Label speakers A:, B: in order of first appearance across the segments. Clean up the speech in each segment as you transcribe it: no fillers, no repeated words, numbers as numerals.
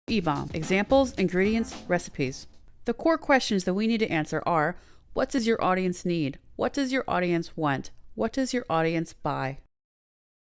A: EBOMB, examples, ingredients, recipes. The core questions that we need to answer are, what does your audience need? What does your audience want? What does your audience buy?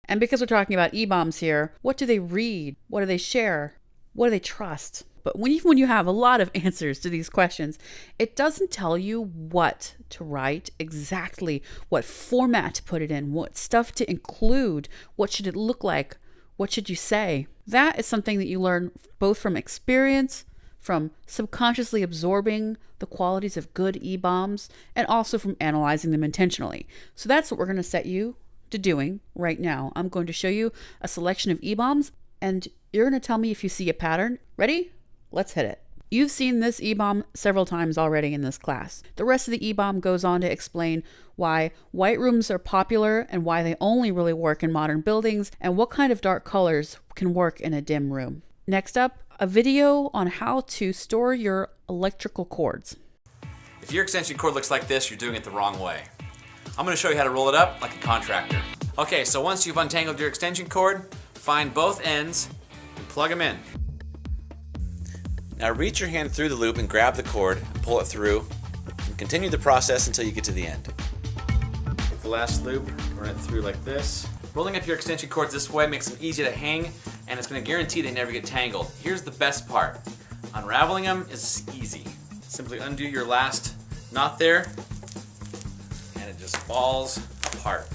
A: And because we're talking about EBOMBs here, what do they read? What do they share? What do they trust? But even when you have a lot of answers to these questions, it doesn't tell you what to write, exactly what format to put it in, what stuff to include, what should it look like, what should you say. That is something that you learn both from experience, from subconsciously absorbing the qualities of good EBOMBs, and also from analyzing them intentionally. So that's what we're going to set you to doing right now. I'm going to show you a selection of EBOMBs, and you're going to tell me if you see a pattern. Ready? Let's hit it. You've seen this EBOMB several times already in this class. The rest of the EBOMB goes on to explain why white rooms are popular and why they only really work in modern buildings and what kind of dark colors can work in a dim room. Next up, a video on how to store your electrical cords.
B: If your extension cord looks like this, you're doing it the wrong way. I'm going to show you how to roll it up like a contractor. Okay, so once you've untangled your extension cord, find both ends and plug them in. Now reach your hand through the loop and grab the cord and pull it through, and continue the process until you get to the end. Take the last loop, run it through like this. Rolling up your extension cords this way makes them easy to hang, and it's going to guarantee they never get tangled. Here's the best part. Unraveling them is easy. Simply undo your last knot there, and it just falls apart.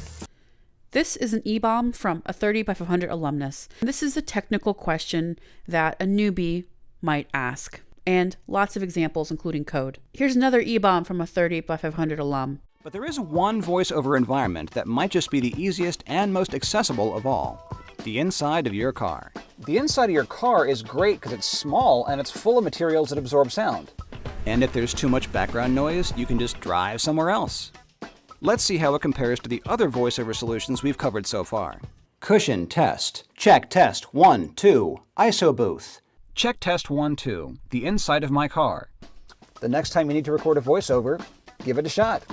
A: This is an EBOMB from a 30 by 500 alumnus. This is a technical question that a newbie might ask, and lots of examples including code. Here's another EBOMB from a 30 by 500 alum.
C: But there is one voiceover environment that might just be the easiest and most accessible of all. The inside of your car. The inside of your car is great because it's small and it's full of materials that absorb sound. And if there's too much background noise, you can just drive somewhere else. Let's see how it compares to the other voiceover solutions we've covered so far. Cushion test. Check test 1, 2. ISO booth. Check test 1, 2. The inside of my car. The next time you need to record a voiceover, give it a shot.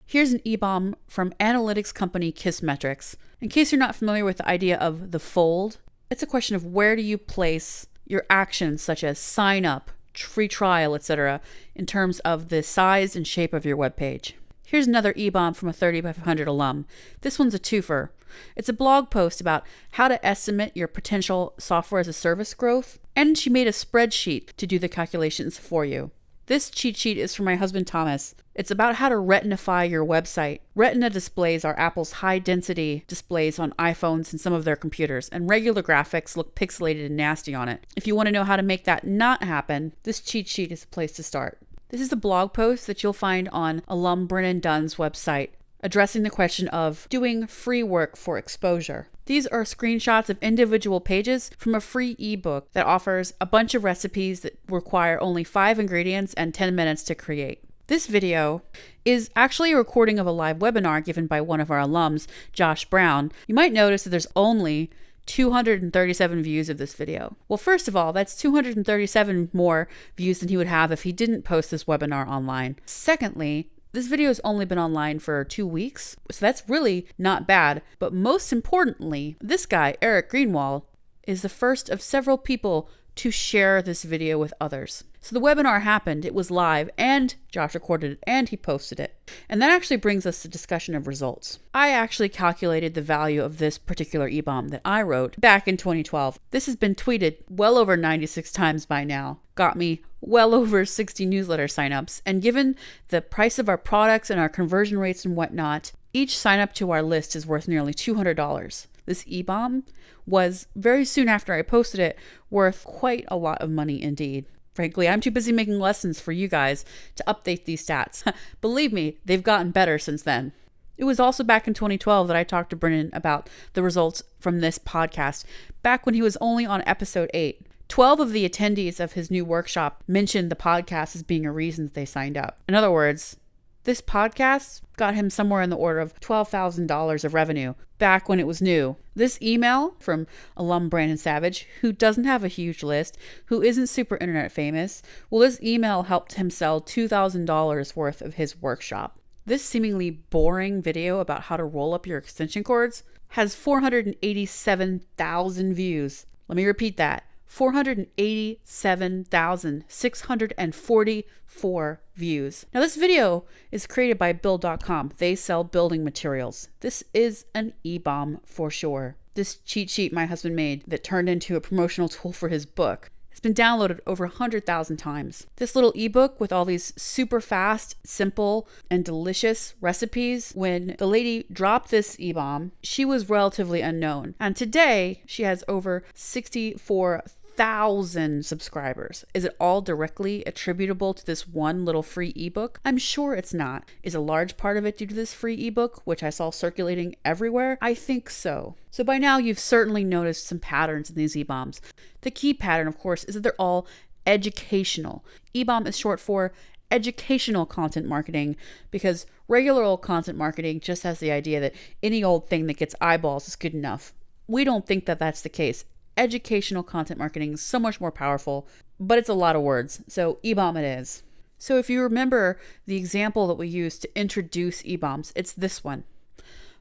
A: Here's an EBOMB from analytics company Kissmetrics. In case you're not familiar with the idea of the fold, it's a question of where do you place your actions such as sign up, free trial, etc. in terms of the size and shape of your web page. Here's another EBOMB from a 30 by 500 alum. This one's a twofer. It's a blog post about how to estimate your potential software as a service growth, and she made a spreadsheet to do the calculations for you. This cheat sheet is from my husband Thomas. It's about how to retinify your website. Retina displays are Apple's high-density displays on iPhones and some of their computers, and regular graphics look pixelated and nasty on it. If you want to know how to make that not happen, this cheat sheet is the place to start. This is the blog post that you'll find on alum Brennan Dunn's website, addressing the question of doing free work for exposure. These are screenshots of individual pages from a free ebook that offers a bunch of recipes that require only 5 ingredients and 10 minutes to create. This video is actually a recording of a live webinar given by one of our alums, Josh Brown. You might notice that there's only 237 views of this video. Well, first of all, that's 237 more views than he would have if he didn't post this webinar online. Secondly, this video has only been online for 2 weeks, so that's really not bad. But most importantly, this guy, Eric Greenwald, is the first of several people to share this video with others. So the webinar happened, it was live, and Josh recorded it, and he posted it. And that actually brings us to discussion of results. I actually calculated the value of this particular EBOMB that I wrote back in 2012. This has been tweeted well over 96 times by now. Got me well over 60 newsletter signups. And given the price of our products and our conversion rates and whatnot, each sign up to our list is worth nearly $200. This EBOMB was, very soon after I posted it, worth quite a lot of money indeed. Frankly, I'm too busy making lessons for you guys to update these stats. Believe me, they've gotten better since then. It was also back in 2012 that I talked to Brennan about the results from this podcast, back when he was only on episode 8. 12 of the attendees of his new workshop mentioned the podcast as being a reason that they signed up. In other words, this podcast got him somewhere in the order of $12,000 of revenue back when it was new. This email from alum Brandon Savage, who doesn't have a huge list, who isn't super internet famous, well, this email helped him sell $2,000 worth of his workshop. This seemingly boring video about how to roll up your extension cords has 487,000 views. Let me repeat that. 487,644 views. Now this video is created by Build.com. They sell building materials. This is an EBOMB for sure. This cheat sheet my husband made that turned into a promotional tool for his book has been downloaded over 100,000 times. This little ebook with all these super fast, simple, and delicious recipes, when the lady dropped this EBOMB, she was relatively unknown. And today, she has over 64,000 subscribers. Is it all directly attributable to this one little free ebook? I'm sure it's not. Is a large part of it due to this free ebook, which I saw circulating everywhere? I think so. So by now, you've certainly noticed some patterns in these EBOMBs. The key pattern, of course, is that they're all educational. EBOMB is short for educational content marketing, because regular old content marketing just has the idea that any old thing that gets eyeballs is good enough. We don't think that that's the case. Educational content marketing is so much more powerful, but it's a lot of words, so EBOMB it is. So if you remember the example that we used to introduce EBOMBs, it's this one.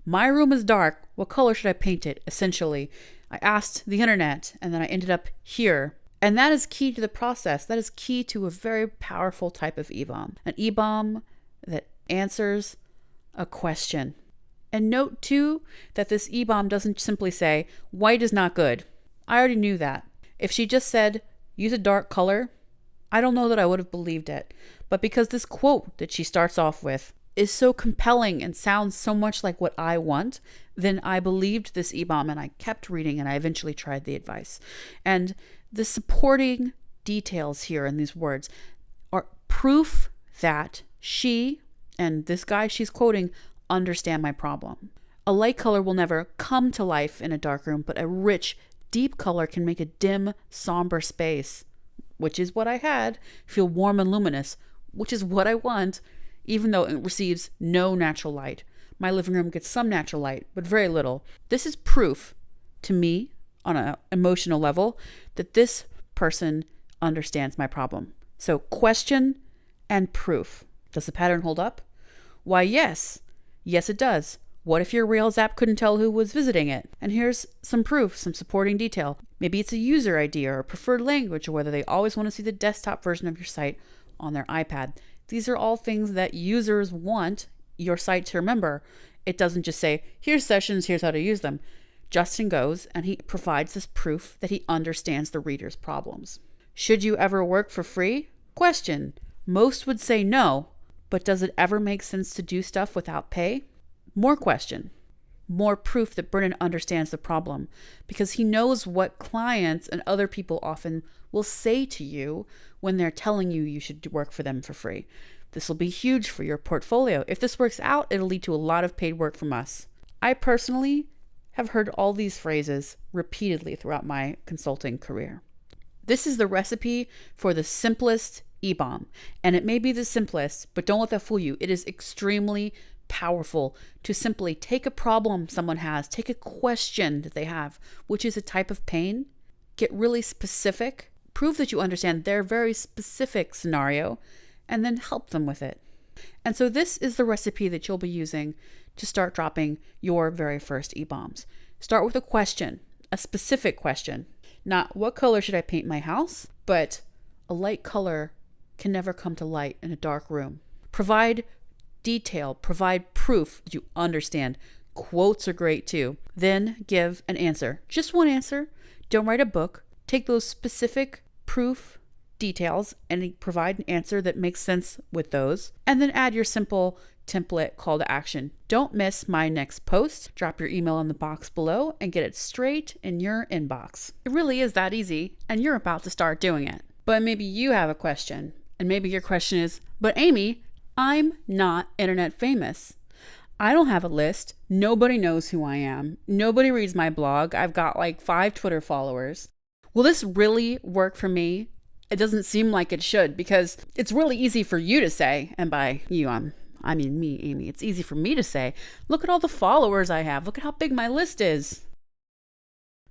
A: My room is dark. What color should I paint it? Essentially, I asked the internet, and then I ended up here. And that is key to the process. That is key to a very powerful type of EBOMB. An EBOMB that answers a question. And note too that this EBOMB doesn't simply say, white is not good. I already knew that. If she just said, use a dark color, I don't know that I would have believed it. But because this quote that she starts off with is so compelling and sounds so much like what I want, then I believed this EBOMB and I kept reading and I eventually tried the advice. And the supporting details here in these words are proof that she and this guy she's quoting understand my problem. A light color will never come to life in a dark room, but a rich, deep color can make a dim, somber space, which is what I had, feel warm and luminous, which is what I want, even though it receives no natural light. My living room gets some natural light, but very little. This is proof to me on an emotional level that this person understands my problem. So question and proof. Does the pattern hold up? Why, yes. Yes, it does. What if your Rails app couldn't tell who was visiting it? And here's some proof, some supporting detail. Maybe it's a user ID or a preferred language, or whether they always want to see the desktop version of your site on their iPad. These are all things that users want your site to remember. It doesn't just say, here's sessions, here's how to use them. Justin goes and he provides this proof that he understands the reader's problems. Should you ever work for free? Question. Most would say no, but does it ever make sense to do stuff without pay? More question. More proof that Brennan understands the problem, because he knows what clients and other people often will say to you when they're telling you you should work for them for free. This will be huge for your portfolio. If this works out, it'll lead to a lot of paid work from us. I personally have heard all these phrases repeatedly throughout my consulting career. This is the recipe for the simplest EBOMB, and it may be the simplest, but don't let that fool you. It is extremely powerful to simply take a problem someone has, take a question that they have, which is a type of pain, get really specific, prove that you understand their very specific scenario, and then help them with it. And so this is the recipe that you'll be using to start dropping your very first EBOMBs. Start with a question, a specific question. Not what color should I paint my house, but a light color can never come to light in a dark room. Provide detail, provide proof that you understand. Quotes are great too. Then give an answer. Just one answer. Don't write a book. Take those specific proof details and provide an answer that makes sense with those. And then add your simple template call to action. Don't miss my next post. Drop your email in the box below and get it straight in your inbox. It really is that easy, and you're about to start doing it. But maybe you have a question, and maybe your question is, but Amy, I'm not internet famous. I don't have a list. Nobody knows who I am. Nobody reads my blog. I've got like 5 Twitter followers. Will this really work for me? It doesn't seem like it should, because it's really easy for you to say, and by you, I mean me, Amy. It's easy for me to say, look at all the followers I have. Look at how big my list is.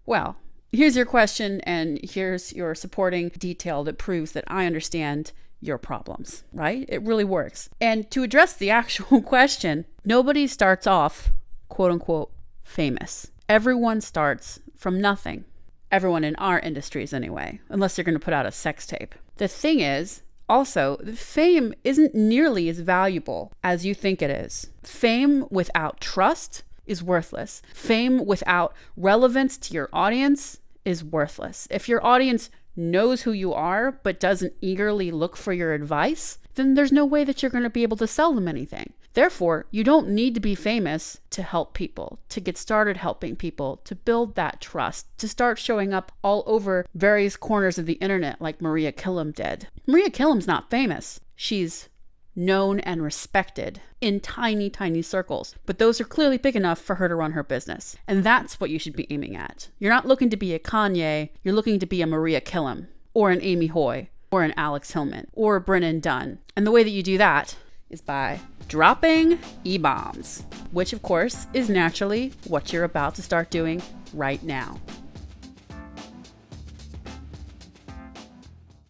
A: Well, here's your question, and here's your supporting detail that proves that I understand your problems, right? It really works. And to address the actual question, nobody starts off, quote unquote, famous. Everyone starts from nothing. everyone in our industries anyway, unless you're going to put out a sex tape. The thing is, also, fame isn't nearly as valuable as you think it is. Fame without trust is worthless. Fame without relevance to your audience is worthless. If your audience knows who you are, but doesn't eagerly look for your advice, then there's no way that you're going to be able to sell them anything. Therefore, you don't need to be famous to help people, to get started helping people, to build that trust, to start showing up all over various corners of the internet like Maria Killam did. Maria Killam's not famous. She's known and respected in tiny, tiny circles, but those are clearly big enough for her to run her business. And that's what you should be aiming at. You're not looking to be a Kanye, you're looking to be a Maria Killam, or an Amy Hoy, or an Alex Hillman, or a Brennan Dunn. And the way that you do that is by dropping EBOMBS, which of course is naturally what you're about to start doing right now.